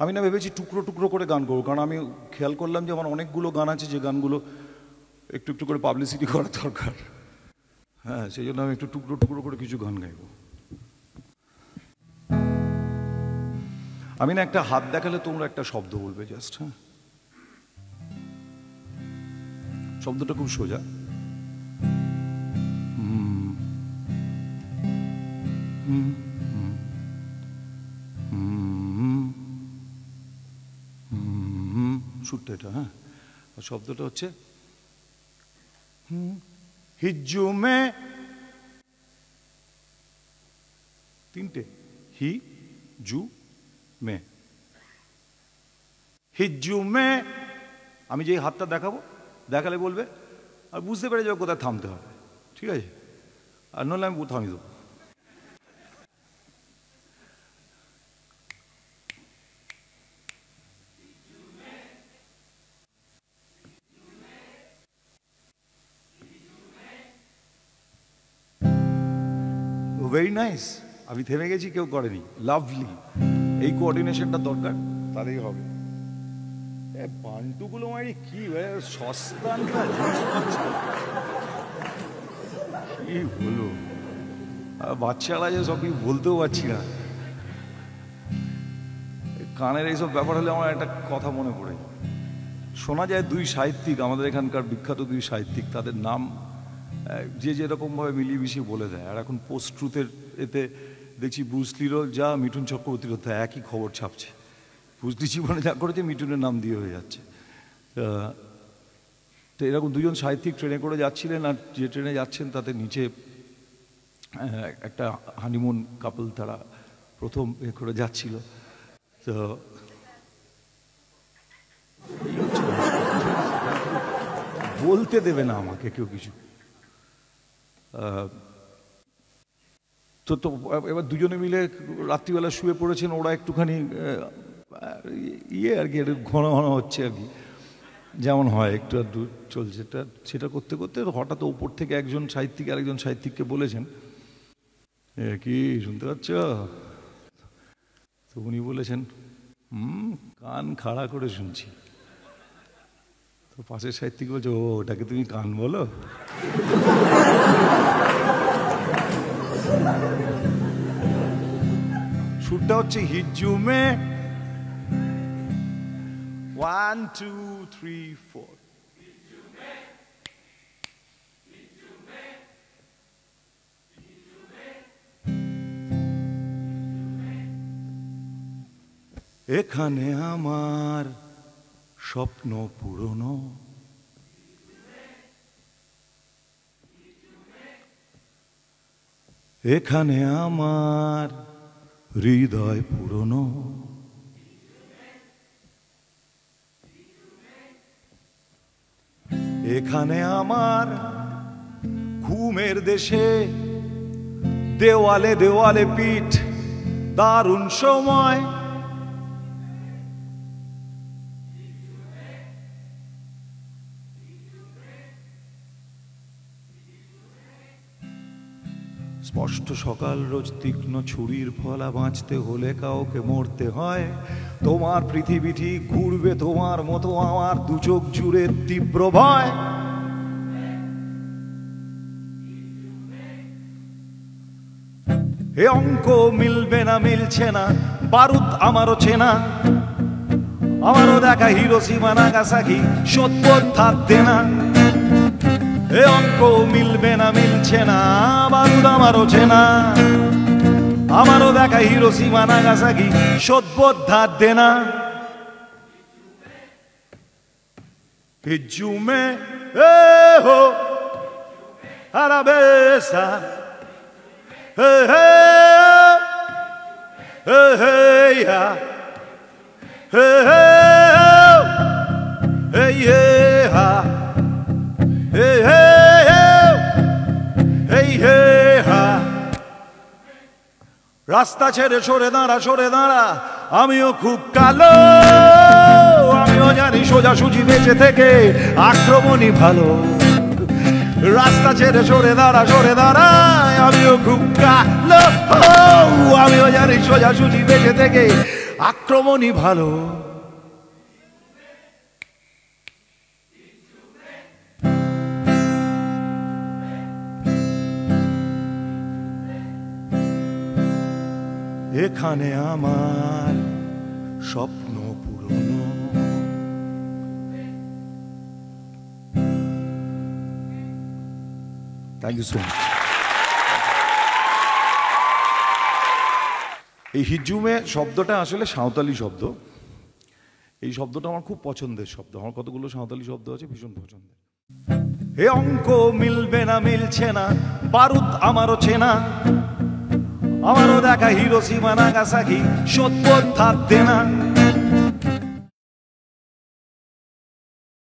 আমি না ভেবেছি টুকরো টুকরো করে গান করবো, কারণ আমি খেয়াল করলাম যে আমার অনেকগুলো গান আছে যে গানগুলো একটু একটু করে পাবলিসিটি করা দরকার। হ্যাঁ, সেই জন্য আমি একটু টুকরো টুকরো করে কিছু গান গাইব। আমি না একটা হাত দেখালে তোমরা একটা শব্দ বলবে জাস্ট। হ্যাঁ, শব্দটা খুব সোজা। সুরটা এটা। হ্যাঁ, শব্দটা হচ্ছে হিজু মে, তিনটে হি জু মে, হিজু মে। আমি যে হাতটা দেখাবো, দেখালে বলবে আর বুঝতে পেরে যাবো কোথায় থামতে হবে, ঠিক আছে? আর নইলে আমি থামিয়ে দেবো। Very nice. আমি থেমে গেছি, কেউ করেনি। লাভলি। এই কোঅর্ডিনেশনটা দরকার, তাহলেই হবে। পান্টুগুলো মানে কি সস্তা কি হলো, বাচ্চারা যে সব কিছু বলতেও পারছি না। কানের এইসব ব্যাপার হলে আমার একটা কথা মনে পড়ে। শোনা যায় দুই সাহিত্যিক, আমাদের এখানকার বিখ্যাত দুই সাহিত্যিক, তাদের নাম যে যেরকমভাবে মিলিয়ে মিশিয়ে বলে দেয়। আর এখন পোস্ট ট্রুথের এতে দেখছি ব্রুসলিরও যা, মিঠুন চক্রবর্তীরও তা, একই খবর ছাপছে। ব্রুসলি জীবনে যা করেছে মিঠুনের নাম দিয়ে হয়ে যাচ্ছে। তো এরকম দুজন সাহিত্যিক ট্রেনে করে যাচ্ছিলেন, আর যে ট্রেনে যাচ্ছেন তাতে নিচে একটা হানিমুন কাপল, তারা প্রথম এ করে যাচ্ছিল। তো বলতে দেবে না আমাকে কেউ কিছু। তো এবার দুজনে মিলে রাত্রিবেলা শুয়ে পড়েছেন। ওরা একটুখানি আর কি, একটু ঘন ঘন হচ্ছে আর কি, যেমন হয় একটু আর দূর চলছে। সেটা করতে করতে হঠাৎ ওপর থেকে একজন সাহিত্যিক আরেকজন সাহিত্যিককে বলেছেন, কি শুনতে পাচ্ছ? তো উনি বলেছেন, কান খাড়া করে শুনছি। তো পাশের সাহিত্যিক বলছে, ও ওটাকে তুমি কান বলো? সুরটা হচ্ছে হিজু মে, 1 2 3 4। এখানে আমার স্বপ্ন পুরনো, এখানে আমার হৃদয় পুরনো, এখানে আমার ঘুমের দেশে দেওয়ালে দেওয়ালে পিঠ, দারুণ সময়। স্পষ্ট সকাল রোজ তীক্ষ্ণ ছুরির ফলা, বাঁচতে হলে কাউকে মরতে হয়। তোমার পৃথিবীটি ঘুরবে তোমার মতো, আমার দু চোখ জুড়ে তীব্র ভয়। এ অঙ্ক মিলবে না, মিলছে না, বারুদ আমারও চেনা, আমারও দেখা হিরোশিমা নাগাসাকি, সত্য থাকতে না। এ অঙ্ক মিলবে না, মিলছে না, বারুদ আমারও চেনা, আমারও দেখা হিরোশিমা নাগাসাকি, সদ্বোধ ধার দেনা। হিজু মে এ হো আরাবেসা, হে হে হে হে ইয়া, হে হে হে ইয়া, হে হে হে হে হা। রাস্তা ছেড়ে সরে দাঁড়া, সরে দাঁড়া, আমিও খুব কালো, আমিও জানি সোজাসুজি বেঁচে থেকে আক্রমণই ভালো। রাস্তা ছেড়ে সরে দাঁড়া, সরে দাঁড়া, আমিও খুব কালো, আমিও জানি সোজাসুজি বেঁচে থেকে আক্রমণই ভালো। এখানে আমার স্বপ্ন পুরনো। Thank you so much. এই হিজুমে শব্দটা আসলে সাঁওতালি শব্দ। এই শব্দটা আমার খুব পছন্দের শব্দ। আমার কতগুলো সাঁওতালি শব্দ আছে ভীষণ পছন্দের। হে অঙ্ক মিলবে না, মিলছে না, বারুদ আমারও চেনা, আমারও দেখা হিরোশিমা নাগাসাকি, সত্য থাকতে না।